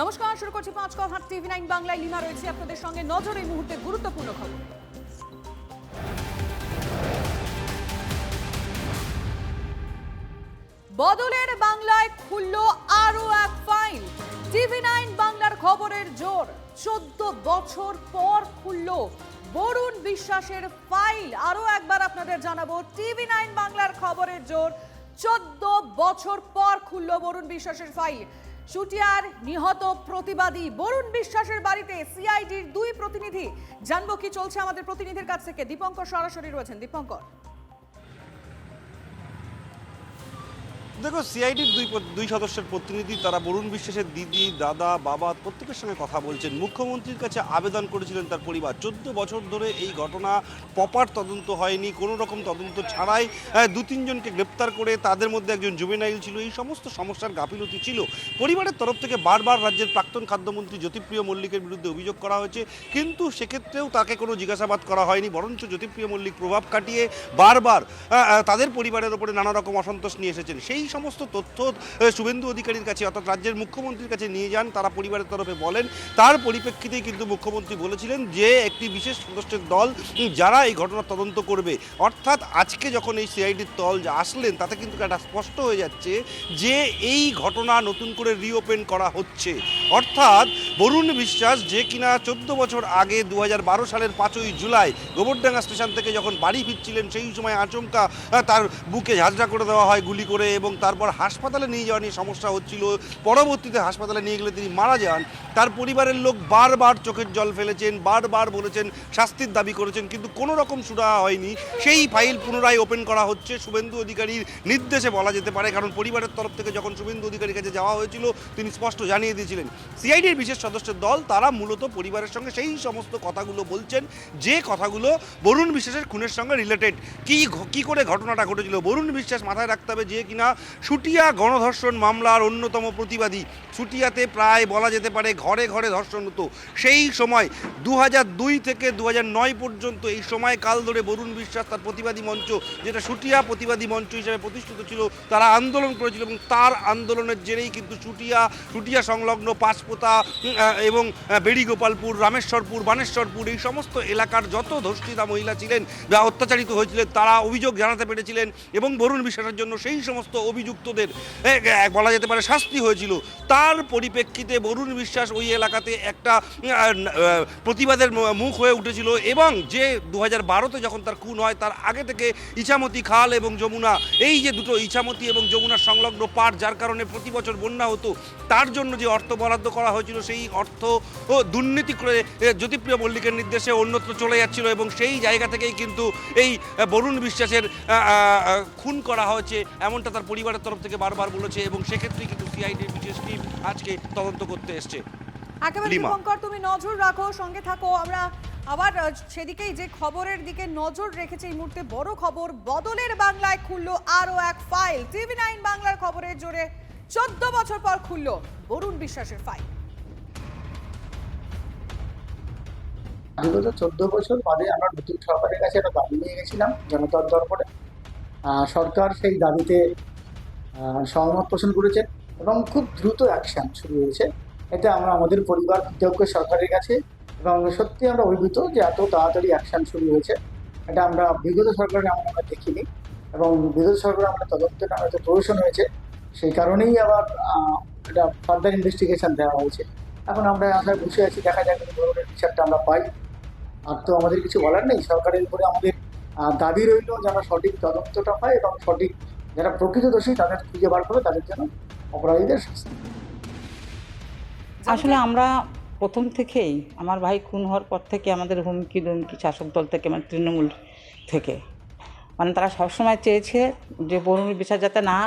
নমস্কার, শুরু করছি ৫ কথা টিভি9 বাংলায়। লিমা রয়েছে আপনাদের সঙ্গে। নজর এই মুহূর্তে গুরুত্বপূর্ণ খবর। বদলের বাংলায় খুলল আরো এক ফাইল। টিভি9 বাংলার খবরের জোর। 14 বছর পর খুলল বরুণ বিশ্বাসের ফাইল। আরো একবার আপনাদের জানাবো, টিভি9 বাংলার খবরের জোর। 14 বছর পর খুলল বরুণ বিশ্বাসের ফাইল। শুটিয়ার নিহত প্রতিবাদী বরুণ বিশ্বাসের বাড়িতে সিআইডির 2 প্রতিনিধি। জানবো কি চলছে আমাদের প্রতিনিধির কাছ থেকে। দীপঙ্কর সরাসরি রয়েছেন। দীপঙ্কর, দেখো, সিআইডির দুই সদস্যের প্রতিনিধি, তারা বরুণ বিশ্বাসের দিদি, দাদা, বাবা প্রত্যেকের সঙ্গে কথা বলছেন। মুখ্যমন্ত্রীর কাছে আবেদন করেছিলেন তার পরিবার। 14 বছর ধরে এই ঘটনা প্রপার তদন্ত হয়নি, কোনো রকম তদন্ত ছাড়াই 2-3 জনকে গ্রেপ্তার করে তাদের মধ্যে একজন জুভেনাইল ছিল। এই সমস্ত সমস্যার গাফিলতি ছিল। পরিবারের তরফ থেকে বারবার রাজ্যের প্রাক্তন খাদ্যমন্ত্রী জ্যোতিপ্রিয় মল্লিকের বিরুদ্ধে অভিযোগ করা হয়েছে, কিন্তু সেক্ষেত্রেও তাকে কোনো জিজ্ঞাসাবাদ করা হয়নি। বরঞ্চ জ্যোতিপ্রিয় মল্লিক প্রভাব খাটিয়ে বারবার তাদের পরিবারের ওপরে নানা রকম অসন্তোষ নিয়ে এসেছেন। সেই সমস্ত তথ্য শুভেন্দু অধিকারীর কাছে অর্থাৎ রাজ্যের মুখ্যমন্ত্রীর কাছে নিয়ে যান। তারা পরিবারের তরফে বলেন, তার পরিপ্রেক্ষিতেই কিন্তু মুখ্যমন্ত্রী বলেছিলেন যে একটি বিশেষ সদস্যের দল যারা এই ঘটনার তদন্ত করবে। অর্থাৎ আজকে যখন এই সিআইডির দল আসলেন, তাতে কিন্তু একটা স্পষ্ট হয়ে যাচ্ছে যে এই ঘটনা নতুন করে রিওপেন করা হচ্ছে। অর্থাৎ বরুণ বিশ্বাস, যে কিনা 14 বছর আগে 2012 সালের 5ই জুলাই গোবরডাঙ্গা স্টেশন থেকে যখন বাড়ি ফিরছিলেন, সেই সময় আচমকা তার বুকে ঝাঁঝরা করে দেওয়া হয় গুলি করে, এবং তারপর হাসপাতালে নিয়ে যাওয়া নিয়ে সমস্যা হচ্ছিল। পরবর্তীতে হাসপাতালে নিয়ে গেলে তিনি মারা যান। তার পরিবারের লোক বারবার চোখের জল ফেলেছেন, বারবার বলেছেন, শাস্তির দাবি করেছেন, কিন্তু কোনো রকম সুরাহা হয়নি। সেই ফাইল পুনরায় ওপেন করা হচ্ছে শুভেন্দু অধিকারীর নির্দেশে বলা যেতে পারে, কারণ পরিবারের তরফ থেকে যখন শুভেন্দু অধিকারীর কাছে যাওয়া হয়েছিল, তিনি স্পষ্ট জানিয়ে দিয়েছিলেন সিআইডির বিশেষ সদস্যের দল তারা মূলত পরিবারের সঙ্গে সেই সমস্ত কথাগুলো বলছেন যে কথাগুলো বরুণ বিশ্বাসের খুনের সঙ্গে রিলেটেড। কি করে ঘটনাটা ঘটেছিল বরুণ বিশ্বাস মাথায় রাখতে হবে, যে কিনা শুটিয়া গণধর্ষণ মামলার অন্যতম প্রতিবাদী। শুটিয়াতে প্রায় বলা যেতে পারে ঘরে ঘরে ধর্ষণ হতো। সেই সময় 2002 থেকে 2009 পর্যন্ত এই সময়কাল ধরে বরুণ বিশ্বাস তার প্রতিবাদী মঞ্চ, যেটা শুটিয়া প্রতিবাদী মঞ্চ হিসেবে প্রতিষ্ঠিত ছিল, তারা আন্দোলন করেছিল, এবং তার আন্দোলনের জেরেই কিন্তু শুটিয়া সংলগ্ন পাঁচপোতা এবং বেড়িগোপালপুর, রামেশ্বরপুর, বানেশ্বরপুর এই সমস্ত এলাকার যত ধর্ষিতা মহিলা ছিলেন বা অত্যাচারিত হয়েছিলেন, তারা অভিযোগ জানাতে পেরেছিলেন, এবং বরুণ বিশ্বাসের জন্য সেই সমস্ত অভিযুক্তদের বলা যেতে পারে শাস্তি হয়েছিল। তার পরিপ্রেক্ষিতে বরুণ বিশ্বাস ওই এলাকাতে একটা প্রতিবাদের মুখ হয়ে উঠেছিল, এবং যে 2012-তে যখন তার খুন হয়, তার আগে থেকে ইছামতি খাল এবং যমুনা, এই যে দুটো ইছামতি এবং যমুনার সংলগ্ন পাড়, যার কারণে প্রতি বছর বন্যা হতো, তার জন্য যে অর্থ বরাদ্দ করা হয়েছিল, সেই অর্থ দুর্নীতি করে জ্যোতিপ্রিয় মল্লিকের নির্দেশে অন্যত্র চলে যাচ্ছিল, এবং সেই জায়গা থেকেই কিন্তু এই বরুণ বিশ্বাসের খুন করা হয়েছে, এমনটা তার পরিবারের তরফ থেকে বারবার বলেছে, এবং সেক্ষেত্রেই কিন্তু সিআইডির বিশেষ টিম আজকে তদন্ত করতে এসছে। একেবারে দীপঙ্কর, তুমি নজর রাখো, সঙ্গে থাকো। আমরা আবার সেদিকেই যে খবরের দিকে নজর রেখেছে এই মুহূর্তে বড় খবর, বদলের বাংলায় খুলল আরো এক ফাইল। টিভি9 বাংলার খবরের জোরে 14 বছর পর খুলল বরুণ বিশ্বাসের ফাইল। বিগত 14 বছর বাদে আমরা নতুন সরকারের কাছে একটা দাবি নিয়ে গেছিলাম জনতার দরবারে। সরকার সেই দাবিতে সহমত পোষণ করেছে, এবং খুব দ্রুত অ্যাকশন শুরু হয়েছে। এটা আমরা আমাদের পরিবার কৃতজ্ঞ সরকারের কাছে, এবং সত্যি আমরা অভিভূত যে এত তাড়াতাড়ি অ্যাকশন শুরু হয়েছে। এটা আমরা বিগত সরকারে আমরা দেখিনি, এবং বিগত সরকার আমরা তদন্তের নামে যে প্রহসন হয়েছে, সেই কারণেই আবার এটা ফার্দার ইনভেস্টিগেশন দেওয়া হয়েছে। এখন আমরা আশায় বসে আছি, দেখা যাক ধরনের বিচারটা আমরা পাই। আর তো আমাদের কিছু বলার নেই, সরকারের উপরে আমাদের দাবি রইল যেন সঠিক তদন্তটা হয়, এবং সঠিক যারা প্রকৃত দোষী তাদের খুঁজে বার করে তাদের জন্য অপরাধীদের শাস্তি। আসলে আমরা প্রথম থেকেই, আমার ভাই খুন হওয়ার পর থেকে আমাদের হুমকি শাসক দল থেকে, মানে তৃণমূল থেকে, মানে তারা সবসময় চেয়েছে যে বরুণ বিচার যাতে না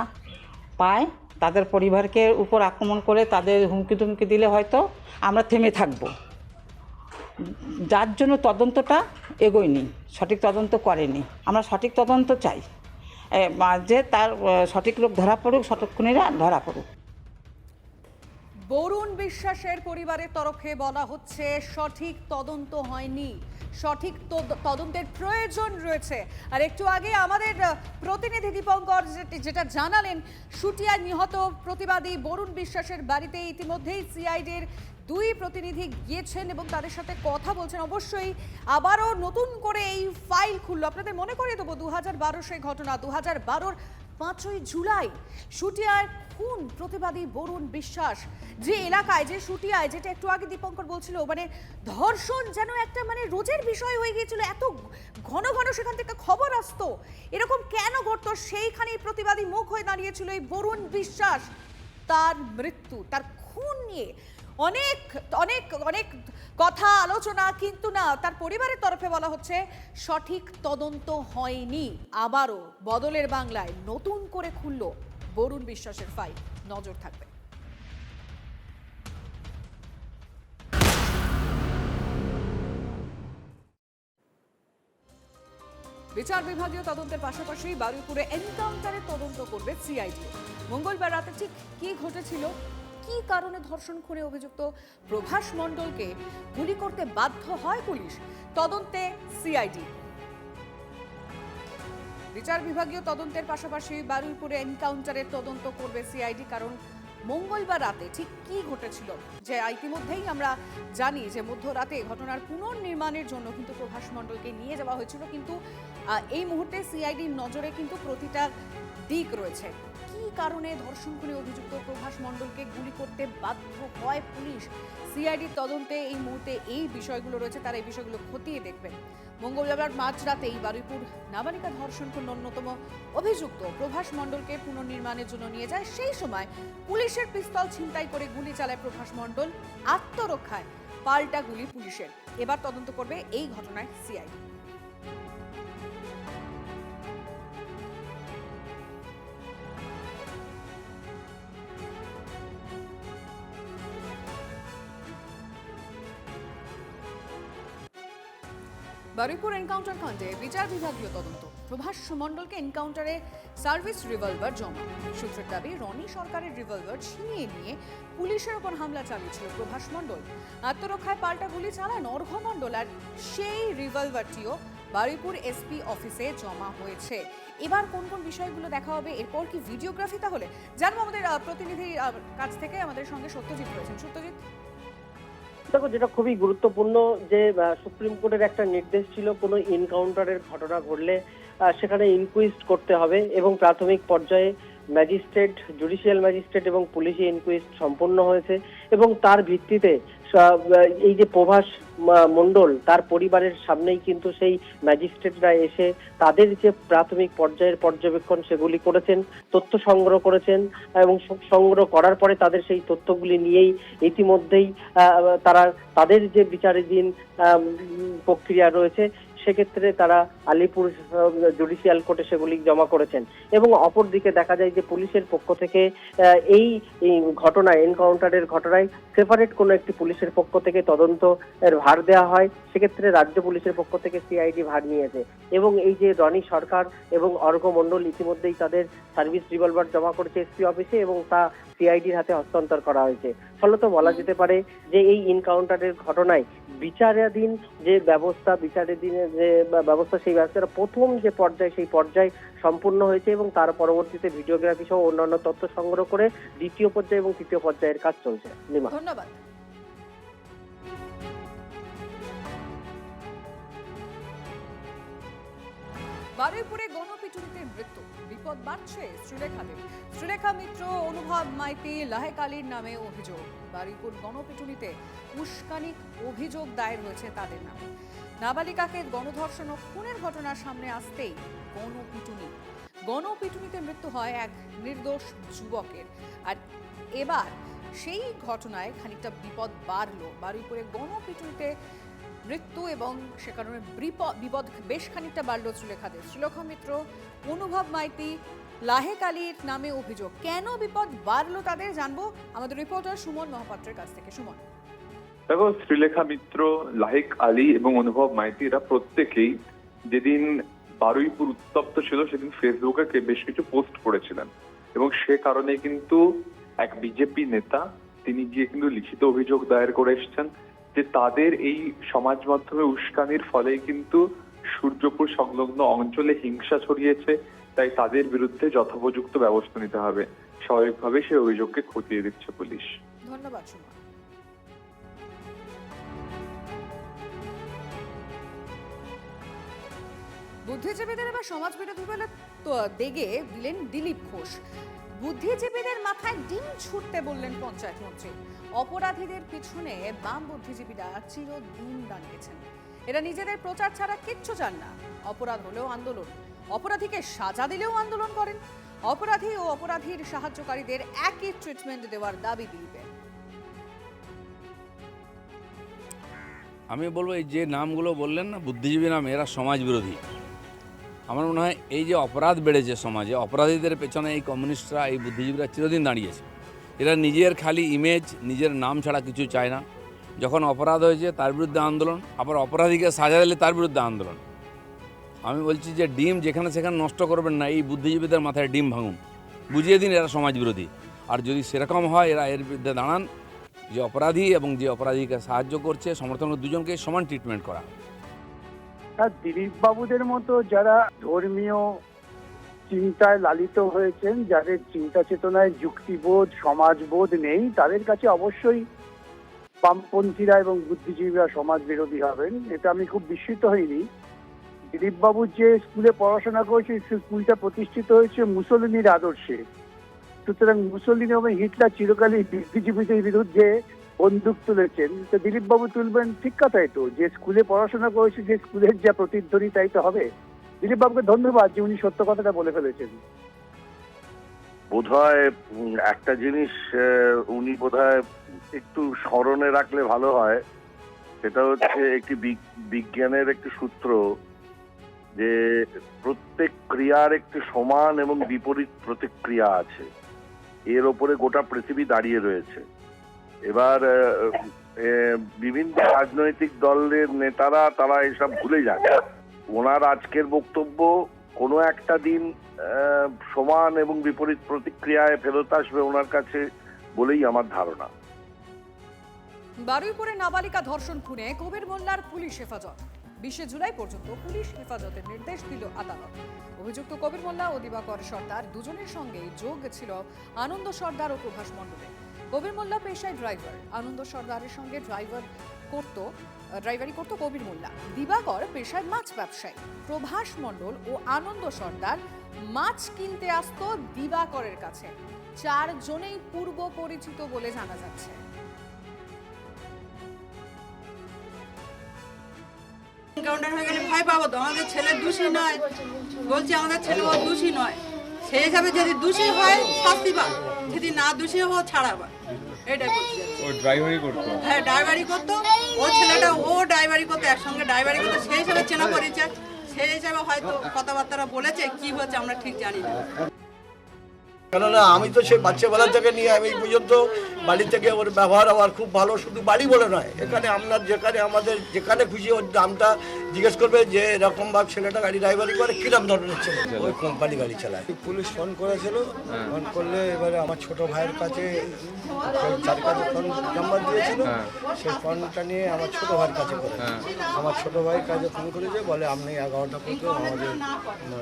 পায়, তাদের পরিবারকে উপর আক্রমণ করে তাদের হুমকি দিলে হয়তো আমরা থেমে থাকব, যার জন্য তদন্তটা এগোয়নি, সঠিক তদন্ত করেনি। আমরা সঠিক তদন্ত চাই, যে তার সঠিক লোক ধরা পড়ুক, সঠিক খুনিরা ধরা পড়ুক। বরুণ বিশ্বাসের পরিবারের তরফে বলা হচ্ছে সঠিক তদন্ত হয়নি, সঠিক তদন্তের প্রয়োজন রয়েছে। আর একটু আগে আমাদের প্রতিনিধি দীপঙ্কর যেটা জানালেন, শুটিয়ায় নিহত প্রতিবাদী বরুণ বিশ্বাসের বাড়িতে ইতিমধ্যেই সিআইডির 2 প্রতিনিধি গিয়েছেন এবং তাদের সাথে কথা বলছেন। অবশ্যই আবারও নতুন করে এই ফাইল খুললো। আপনাদের মনে করিয়ে দেবো 2012 সেই ঘটনা, 2012-র 5ই জুলাই শুটিয়ার খুন প্রতিবাদী বরুণ বিশ্বাস। যে এলাকায়, যে শুটিয়ায়, যেটা একটু আগে দীপঙ্কর বলছিল, মানে ধর্ষণ যেন একটা মানে রোজের বিষয় হয়ে গিয়েছিল, এত ঘন ঘন সেখান থেকে খবর আসতো। এরকম কেন ঘটতো? সেইখানেই প্রতিবাদী মুখ হয়ে দাঁড়িয়েছিল এই বরুণ বিশ্বাস। তার মৃত্যু, তার খুন নিয়ে অনেক অনেক অনেক কথা আলোচনা, কিন্তু না, তার পরিবারের তরফে বলা হচ্ছে সঠিক তদন্ত হয়নি। আবারও বদলের বাংলায় নতুন করে খুলল বরুণ বিশ্বাসের ফাইল। নজর থাকবে। বিচার বিভাগীয় তদন্তের পাশাপাশি বারুইপুরে এনকাউন্টারের তদন্ত করবে সিআইডি। মঙ্গলবার রাতে ঠিক কি ঘটেছিল, কি কারণে ধর্ষণ খুনে অভিযুক্ত প্রভাস মণ্ডলকে গুলি করতে বাধ্য হয় পুলিশ, তদন্তে সিআইডি। বিচার বিভাগীয় তদন্তের পাশাপাশি বারুইপুরে এনকাউন্টারের তদন্ত করবে সিআইডি। কারণ মঙ্গলবার রাতে ঠিক কি ঘটেছিল, যে ইতিমধ্যেই আমরা জানি যে মধ্যরাতে ঘটনার পুনর্নির্মাণের জন্য কিন্তু প্রভাস মণ্ডলকে নিয়ে যাওয়া হয়েছিল, কিন্তু এই মুহূর্তে সিআইডির নজরে কিন্তু প্রতিটা দিক রয়েছে। কি কারণে ধর্ষণ খুনে অভিযুক্ত প্রভাস মণ্ডলকে গুলি করতে বাধ্য হয় পুলিশ, সিআইডির তদন্তে এই মুহূর্তে এই বিষয়গুলো রয়েছে, তারা এই বিষয়গুলো খতিয়ে দেখবেন। মঙ্গলবার মাঝরাতেই বারুইপুর নাবালিকা ধর্ষণ খুনের অন্যতম অভিযুক্ত প্রভাস মণ্ডলকে পুনর্নির্মাণের জন্য নিয়ে যায়। সেই সময় পুলিশের পিস্তল ছিনতাই করে গুলি চালায় প্রভাস মণ্ডল। আত্মরক্ষায় পাল্টা গুলি পুলিশের। এবার তদন্ত করবে এই ঘটনায় সিআইডি। বারুইপুর এনকাউন্টার কাণ্ডে বিচার বিভাগীয় তদন্ত, প্রভাস মণ্ডলকে এনকাউন্টারে সার্ভিস রিভলভার জমা। সূত্রের দাবি, রনি সরকারের রিভলভার ছিনিয়ে নিয়ে পুলিশের ওপর হামলা চালিয়েছিল প্রভাস মণ্ডল। আত্মরক্ষায় পাল্টা গুলি চালান অর্ঘ্য মণ্ডল, আর সেই রিভলভারটিও বারুইপুর এসপি অফিসে জমা হয়েছে। এবার কোন কোন বিষয়গুলো দেখা হবে, এরপর কি ভিডিওগ্রাফি, তাহলে জানবো আমাদের প্রতিনিধির কাছ থেকে। আমাদের সঙ্গে সত্যজিৎ রয়েছেন। সত্যজিৎ, দেখো, যেটা খুবই গুরুত্বপূর্ণ যে সুপ্রিম কোর্টের একটা নির্দেশ ছিল, কোনো এনকাউন্টারের ঘটনা ঘটলে সেখানে ইনকুইস্ট করতে হবে এবং প্রাথমিক পর্যায়ে ম্যাজিস্ট্রেট, জুডিশিয়াল ম্যাজিস্ট্রেট এবং পুলিশি ইনকুইস্ট সম্পন্ন হয়েছে এবং তার ভিত্তিতে এই যে প্রভাস মণ্ডল, তার পরিবারের সামনেই কিন্তু সেই ম্যাজিস্ট্রেটরা এসে তাদের যে প্রাথমিক পর্যায়ের পর্যবেক্ষণ সেগুলি করেছেন, তথ্য সংগ্রহ করেছেন এবং সংগ্রহ করার পরে তাদের সেই তথ্যগুলি নিয়েই ইতিমধ্যেই তারা তাদের যে বিচারাধীন প্রক্রিয়া রয়েছে সেক্ষেত্রে তারা আলিপুর জুডিশিয়াল কোর্টে সেগুলি জমা করেছেন। এবং অপরদিকে দেখা যায় যে পুলিশের পক্ষ থেকে এই ঘটনায়, এনকাউন্টারের ঘটনায় সেপারেট কোনো একটি পুলিশের পক্ষ থেকে তদন্ত এর ভার দেওয়া হয়। সেক্ষেত্রে রাজ্য পুলিশের পক্ষ থেকে সিআইডি ভার নিয়েছে এবং এই যে রনি সরকার এবং অর্ঘ্য মণ্ডল ইতিমধ্যেই তাদের সার্ভিস রিভলভার জমা করেছে এসপি অফিসে এবং তা সিআইডির হাতে হস্তান্তর করা হয়েছে। ফলত বলা যেতে পারে যে এই এনকাউন্টারের ঘটনায় বিচারাধীন যে ব্যবস্থা, বিচারাধীনের যে ব্যবস্থা, সেই ব্যবস্থার প্রথম যে পর্যায়, সেই পর্যায় সম্পূর্ণ হয়েছে এবং তার পরবর্তীতে ভিডিওগ্রাফি সহ অন্যান্য তথ্য সংগ্রহ করে দ্বিতীয় পর্যায় এবং তৃতীয় পর্যায়ের কাজ চলছে। ধন্যবাদ। বারুইপুরে গণপিটুনিতে মৃত্যু, বিপদ বাড়ছে শ্রীলেখাদের। শ্রীলেখা মিত্র, অনুভব মাইতি, লাহেক আলীর নামে অভিযোগ। বারুইপুর গণপিটুনিতে উস্কানিক অভিযোগ দায়ের হয়েছে তাদের নামে। নাবালিকাকে গণধর্ষণ ও খুনের ঘটনার সামনে আসতেই গণপিটুনিতে মৃত্যু হয় এক নির্দোষ যুবকের। আর এবার সেই ঘটনায় খানিকটা বিপদ বাড়লো। বারুইপুরে গণপিটুনিতে মৃত্যু এবং সে কারণে বিপদ বেশ খানিকটা বাড়লো শ্রীলেখাদের। শ্রীলেখা মিত্র, অনুভব মাইতি, লাহেক আলীর নামে অভিযোগ। কেন বিপদ বাড়লো তাদের জানবো আমাদের রিপোর্টার সুমন মহাপাত্রের কাছ থেকে। সুমন, দেখো, শ্রীলেখা মিত্র, লাহেক আলী এবং অনুভব মাইতি এরা প্রত্যেকেই যেদিন বারুইপুর উত্তপ্ত ছিল সেদিন ফেসবুকে বেশ কিছু পোস্ট করেছিলেন এবং সে কারণে কিন্তু এক বিজেপি নেতা তিনি গিয়ে কিন্তু লিখিত অভিযোগ দায়ের করে এসেছেন যে তাদের এই সমাজ মাধ্যমে উস্কানির ফলে কিন্তু সূর্যপুর সংলগ্ন অঞ্চলে হিংসা ছড়িয়েছে, তাই তাদের বিরুদ্ধে যথোপযুক্ত ব্যবস্থা নিতে হবে। স্বাভাবিকভাবে সেই অভিযোগকে খতিয়ে দিচ্ছে পুলিশ। ধন্যবাদ সুমন। বুদ্ধিজীবীদের এবার সমাজ বিরোধী বলে তো দেগে দিলেন দিলীপ ঘোষ। বুদ্ধিজীবীদের মাথায় ডিম ছুটতে বললেন পঞ্চায়েত মন্ত্রী। অপরাধীদের পিছনে বাম বুদ্ধিজীবীরা চিরদিন দাঁড়িয়েছেন। এরা নিজেদের প্রচার ছাড়া কিচ্ছু চান না। অপরাধ হলেও আন্দোলন, অপরাধীকে সাজা দিলেও আন্দোলন করেন। অপরাধী ও অপরাধীর সাহায্যকারীদের একই ট্রিটমেন্ট দেওয়ার দাবি দিলেন। আমি বলবো এই যে নামগুলো বললেন না বুদ্ধিজীবী নাম, এরা সমাজ বিরোধী। আমার মনে হয় এই যে অপরাধ বেড়েছে সমাজে, অপরাধীদের পেছনে এই কমিউনিস্টরা, এই বুদ্ধিজীবীরা চিরদিন দাঁড়িয়েছে। এরা নিজের খালি ইমেজ, নিজের নাম ছাড়া কিছু চায় না। যখন অপরাধ হয়েছে তার বিরুদ্ধে আন্দোলন, আবার অপরাধীকে সাজা দিলে তার বিরুদ্ধে আন্দোলন। আমি বলছি যে ডিম যেখানে সেখানে নষ্ট করবেন না, এই বুদ্ধিজীবীদের মাথায় ডিম ভাঙুন, বুঝিয়ে দিন এরা সমাজ বিরোধী। আর যদি সেরকম হয় এরা এর বিরুদ্ধে দাঁড়ান, যে অপরাধী এবং যে অপরাধীকে সাহায্য করছে সমর্থন দুজনকে সমান ট্রিটমেন্ট করা। দিলীপ বাবুদের মতো যারা ধর্মীয় চিন্তায় লালিত হয়েছেন, যাদের চিন্তা চেতনায় যুক্তিবোধ সমাজবোধ নেই, তাদের কাছে অবশ্যই বামপন্থীরা এবং বুদ্ধিজীবীরা সমাজ বিরোধী হবেন। এটা আমি খুব বিস্মিত হইনি। দিলীপ বাবু যে স্কুলে পড়াশোনা করেছে সেই স্কুলটা প্রতিষ্ঠিত হয়েছে মুসলিনের আদর্শে। সুতরাং মুসলিন এবং হিটলার চিরকালই বুদ্ধিজীবীদের বিরুদ্ধে বন্দুক তুলেছেন। তো দিলীপ বাবু তুলবেন, ঠিক কথাই তো, যে স্কুলে পড়াশোনা করেছে যে স্কুলের যা প্রতিধ্বনি তাই তো হবে। দিলীপ বাবুকে ধন্যবাদ যে উনি সত্য কথাটা বলে ফেলেছেন। বোধহয় একটা জিনিস উনি বোধহয় একটু স্মরণে রাখলে ভালো হয়, সেটা হচ্ছে একটি বিজ্ঞানের একটি সূত্র, যে প্রত্যেক ক্রিয়ার একটি সমান এবং বিপরীত প্রতিক্রিয়া আছে। এর ওপরে গোটা পৃথিবী দাঁড়িয়ে রয়েছে। এবার বিভিন্ন রাজনৈতিক দলের নেতারা তারা এসব ভুলে যান। ওনার আজকের বক্তব্য কোনো একটা দিন সমান এবং বিপরীত প্রতিক্রিয়ায় ফেরত আসবে ওনার কাছে বলেই আমার ধারণা। বারুইপুরে নাবালিকা ধর্ষণ খুনে কবির মোল্লার পুলিশ হেফাজত। 20 জুলাই পর্যন্ত পুলিশ হেফাজতের নির্দেশ দিল আদালত। অভিযুক্ত কবির মোল্লা ও দিবাকর সর্দার দুজনের সঙ্গে যোগ ছিল আনন্দ সর্দার ও প্রভাস মণ্ডলের। কবির মোল্লা পেশায় ড্রাইভার, আনন্দ সর্দারের সঙ্গে ড্রাইভারি করত কবির মোল্লা। দিবাকর পেশায় মাছ ব্যবসায়ী। প্রভাস মণ্ডল ও আনন্দ সর্দার মাছ কিনতে আসতো দিবাকরের কাছে। 4 জনেই পূর্ব পরিচিত বলে জানা যাচ্ছে। এনকাউন্টার হয়ে গেলে ভয় পাবো তো, আমাদের ছেলে দোষী নয়, বলছি আমাদের ছেলে ও দোষী নয়। সেই হিসাবে যদি দোষী হয় শাস্তি পাবে, যদি না দোষী হয় ছাড়াবা। এটাই বলছি। ও ড্রাইভারি করতো? হ্যাঁ ড্রাইভারি করতো। ও ছেলেটা ও ড্রাইভারি করতো, একসঙ্গে ড্রাইভারি করতো। সেই হিসাবে চেনা পরিচয়, সেই হিসাবে হয়তো কথাবার্তা বলেছে, কি হচ্ছে আমরা ঠিক জানি না। কেননা আমি তো সেই বাচ্চাবেলা থেকে নিয়ে আমি পর্যন্ত বাড়ি থেকে ওর ব্যবহার আমার খুব ভালো। শুধু বাড়ি বলে নয়, এখানে আপনার যেখানে খুশি ওর দামটা জিজ্ঞেস করবে যে এরকম ভাব ছেলেটা গাড়ি ড্রাইভারি করে, কিরম ধরনের ছেলে, ওই কোম্পানি গাড়ি চালায়। পুলিশ ফোন করেছিল, ফোন করলে এবারে আমার ছোট ভাইয়ের কাছে যার কাছে ফোন নাম্বার দিয়েছিল, সেই ফোনটা নিয়ে আমার ছোট ভাইয়ের কাছে করে। আমার ছোট ভাইয়ের কাছে ফোন করেছে, বলে আপনি 11টা পর্যন্ত আমাদের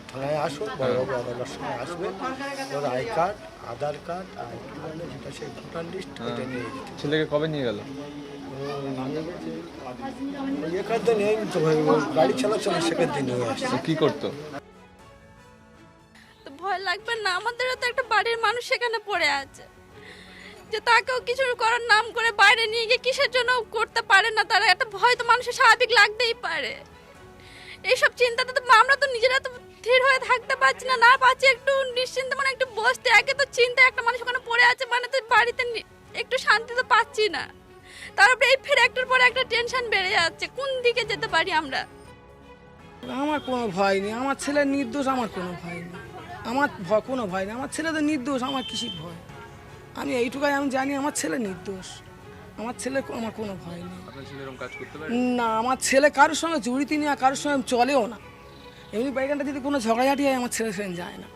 থানায় আসুন, বড়বাবু আদালতের সঙ্গে আসবে, ওর আই কার্ড, আধার কার্ড আর যেটা সেই ভোটার লিস্ট ওটা নিয়ে যেতে। ছেলেকে কবে নিয়ে গেল? এখান থেকে নিয়ে তো গাড়ি চালাচ্ছিল, সেখান থেকে নিয়ে আসছে। কি করতো? তো ভয় লাগবে না? আমাদেরও তো একটা বাড়ির মানুষ সেখানে পড়ে আছে, যে তাকেও কিছু করার নাম করে বাইরে নিয়ে গিয়ে কিসের জন্য করতে পারে না তারা। একটা ভয় তো মানুষের স্বাভাবিক লাগতেই পারে। এইসব চিন্তাতে তো আমরা তো নিজেরা তো স্থির হয়ে থাকতে পারছি না, না পাচ্ছি একটু নিশ্চিন্তে, মানে একটু বসতে। একে তো চিন্তা একটা মানুষ ওখানে পড়ে আছে, মানে তো বাড়িতে একটু শান্তি তো পাচ্ছি না। তারপরে এই ফের একটার পর একটা টেনশন বেড়ে যাচ্ছে, কোন দিকে যেতে পারি আমরা। আমার কোনো ভয় নেই, আমার ছেলে নির্দোষ, আমার কোনো ভয় নেই, আমার কোনো ভয় নেই। আমার ছেলে তো নির্দোষ, আমার কিসির ভয়? আমি এইটুকাই আমি জানি আমার ছেলে নির্দোষ, আমার ছেলে, আমার কোনো ভয় নেই। না, আমার ছেলে কারোর সঙ্গে জড়িত নেই, আর কারোর সঙ্গে চলেও না। এমনি বাইকানটা যদি কোনো ঝগড়াঝাটি হয় আমার ছেলের সঙ্গে যায় না।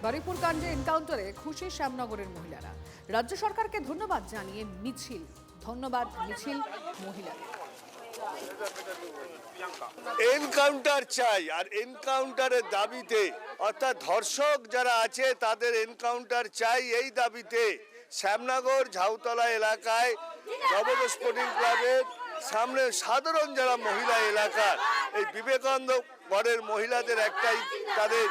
বারুইপুর কাণ্ডে এনকাউন্টারে খুশি শ্যামনগরের মহিলারা। রাজ্য সরকারকে ধন্যবাদ জানিয়ে মিছিল। ধন্যবাদ মিছিল মহিলাদের। এনকাউন্টার চাই, আর এনকাউন্টারের দাবিতে অর্থাৎ ধর্ষক যারা আছে তাদের এনকাউন্টার চাই, এই দাবিতে শ্যামনগর ঝাউতলা এলাকায় নবোদয় স্পোর্টিং ক্লাবের সামনে সাধারণ যারা মহিলা এলাকার এই বিবেকানন্দ গড়ের মহিলাদের একটাই তাদের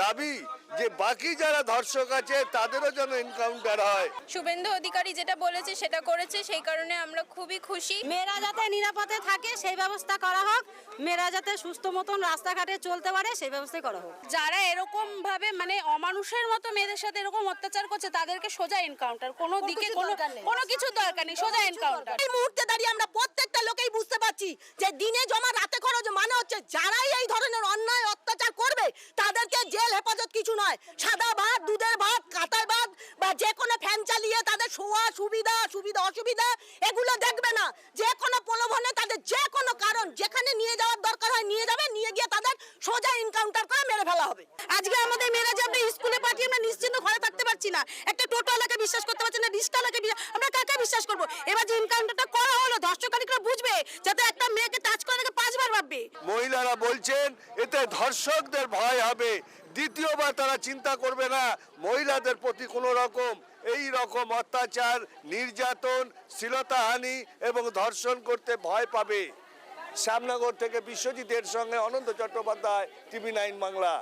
দাবি যে বাকি যারা ধর্ষক আছে তাদেরও যেন এনকাউন্টার হয়। শুভেন্দু অধিকারী যেটা বলেছে সেটা করেছে, সেই কারণে আমরা খুবই খুশি। মেয়েরা যাতে নিরাপদে থাকে সেই ব্যবস্থা করা হোক, মেয়েরা যাতে সুস্থ মতন রাস্তাঘাটে চলতে পারে সেই ব্যবস্থাই করা হোক। যারা এরকম ভাবে মানে অমানুষের মতো মেয়েদের সাথে এরকম অত্যাচার করছে তাদেরকে সোজা এনকাউন্টার, কোনো দিকে কোনো কিছু দরকার নেই, সোজা এনকাউন্টার। এই মুহূর্তে দাঁড়িয়ে আমরা প্রত্যেকটা লোকেই বুঝতে পারছি যে দিনে জমা রাতে খরচ মানে হচ্ছে যারাই এই ধরনের অন্যায় অত্যাচার করবে তাদেরকে জেল হেফাজত কিছু নয়, সাদা ভাত, দুধের ভাত, কাঁটায় ভাত বা যে কোনো ফ্যান চালিয়ে তাদের শোয়া সুবিধা অসুবিধা এগুলো দেখবে না। যে কোনো প্রলোভনে তাদের যে কোনো কারণ যেখানে নিয়ে যাওয়ার দরকার হয় নিয়ে যাবে, নিয়ে গিয়ে তাদের সোজা এনকাউন্টার করে মেরে ফেলা হবে। আজকে আমাদের মেয়েরা যে আমরা স্কুলে পাঠিয়ে আমরা নিশ্চিন্ত ঘরে থাকতে পারছি না, একটা টোটোওয়ালাকে বিশ্বাস করতে পারছি না, রিক্সাওয়ালাকে আমরা কাকে বিশ্বাস করবো? এবার যে এনকাউন্টারটা করা হলো ধর্ষকারীরা বুঝবে যাতে একটা মেয়েকে টাচ করে তাকে 5 বার ভাববে। মহিলারা বলছেন এতে ধর্ষকদের ভয় হবে, দ্বিতীয়বার তারা চিন্তা করবে না মহিলাদের প্রতি কোনো রকম এই রকম অত্যাচার, নির্যাতন, শ্লীলতাহানি এবং ধর্ষণ করতে ভয় পাবে। শ্যামনগর থেকে বিশ্বজিতের সঙ্গে অনন্ত চট্টোপাধ্যায়, TV9 বাংলা।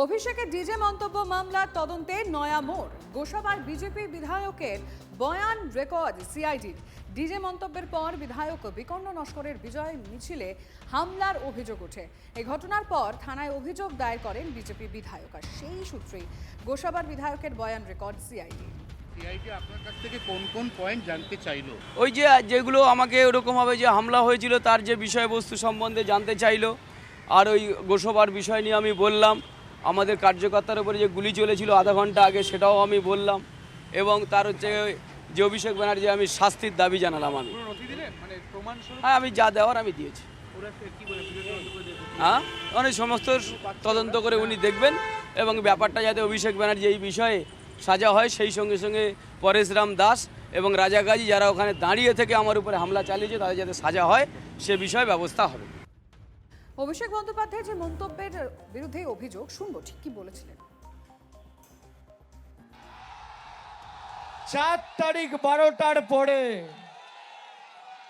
অভিষেকের ডিজে মন্তব্য মামলার তদন্তে নয়া মোড়। গোসাবার বিজেপি বিধায়কের বয়ান রেকর্ড সিআইডির। ডিজে মন্তব্যের পর বিধায়ক বিকর্ণ নস্করের বিজয় মিছিলে হামলার অভিযোগ ওঠে। এই ঘটনার পর থানায় অভিযোগ দায়ের করেন বিজেপি বিধায়ক, আর সেই সূত্রেই গোসাবার বিধায়কের বয়ান রেকর্ড সিআইডি। আপনার কাছ থেকে কোন কোন পয়েন্ট জানতে চাইলো? ওই যে যেগুলো আমাকে ওরকমভাবে যে হামলা হয়েছিল তার যে বিষয়বস্তু সম্বন্ধে জানতে চাইলো, আর ওই গোসবার বিষয় নিয়ে আমি বললাম। আমাদের কার্যকর্তার উপরে যে গুলি চলেছিল আধা ঘন্টা আগে সেটাও আমি বললাম, এবং তার হচ্ছে যে অভিষেক ব্যানার্জি আমি শাস্তির দাবি জানালাম। আমি হ্যাঁ, আমি যা দেওয়ার আমি দিয়েছি। হ্যাঁ, অনেক সমস্ত তদন্ত করে উনি দেখবেন, এবং ব্যাপারটা যাতে অভিষেক ব্যানার্জি এই বিষয়ে সাজা হয়, সেই সঙ্গে সঙ্গে পরেশরাম দাস এবং রাজা গাজী যারা ওখানে দাঁড়িয়ে থেকে আমার উপরে হামলা চালিয়েছে তাদের যাতে সাজা হয় সে বিষয়ে ব্যবস্থা হবে। অভিষেক বন্দ্যোপাধ্যায়ের যে মন্তব্যের বিরুদ্ধে অভিযোগ, শুনবো ঠিক কি বলেছিলেন। 4 তারিখ 12টার পরে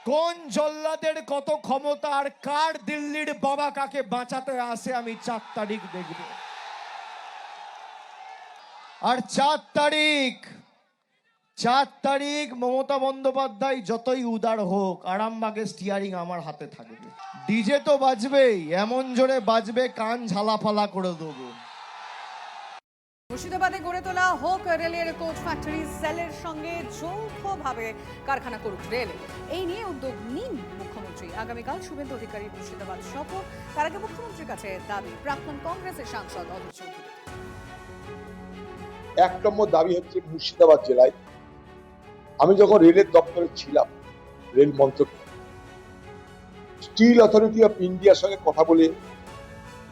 কোন জল্লাদের কত ক্ষমতা আর কার দিল্লির বাবা কাকে বাঁচাতে আসে আমি 4 তারিখ দেখব। আর 4 তারিখ মমতা বন্দ্যোপাধ্যায় যতই উদার হোক, আরামবাগের স্টিয়ারিং আমার হাতে থাকবে। ডিজে তো বাজবেই, এমন জোরে বাজবে কান ঝালাফালা করে দেবো। মুর্শিদাবাদে গড়ে তোলা হোক রেলের কোচ ফ্যাক্টরি, সেলের সঙ্গে যৌথভাবে কারখানা করুক রেল, এই নিয়ে উদ্যোগ নিন মুখ্যমন্ত্রী। আগামীকাল শুভেন্দু অধিকারীর মুর্শিদাবাদ সফর, তার আগে মুখ্যমন্ত্রীর কাছে দাবি প্রাক্তন কংগ্রেসের সাংসদ অধীর চৌধুরী। 1 নম্বর দাবি হচ্ছে মুর্শিদাবাদ জেলায় আমি যখন রেলের দপ্তরে ছিলাম, রেল মন্ত্রক, স্টিল অথরিটি অফ ইন্ডিয়ার সঙ্গে কথা বলে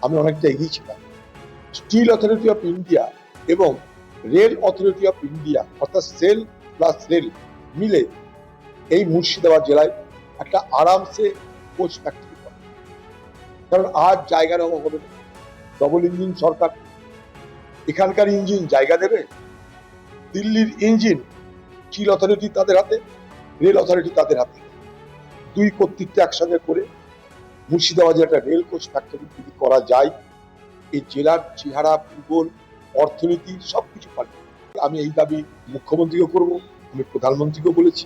আমি অনেকটা এগিয়েছিলাম। স্টিল অথরিটি অফ ইন্ডিয়া এবং রেল অথরিটি অফ ইন্ডিয়া অর্থাৎ সেল প্লাস রেল মিলে এই মুর্শিদাবাদ জেলায় একটা আরামসে কোচ ফ্যাক্টরি করে, কারণ আজ জায়গার অভাব হবে না। ডবল ইঞ্জিন সরকার, এখানকার ইঞ্জিন জায়গা দেবে? দিল্লির ইঞ্জিন স্টিল অথরিটি তাদের হাতে, রেল অথরিটি তাদের হাতে, দুই কর্তৃত্ব একসঙ্গে করে মুর্শিদাবাদে একটা রেল কোচ ফ্যাক্টরি যদি করা যায়, এই জেলার চেহারা, ভূগোল, অর্থনীতি সবকিছু পাল্টে। আমি এই দাবি মুখ্যমন্ত্রীকেও করবো, আমি প্রধানমন্ত্রীকেও বলেছি।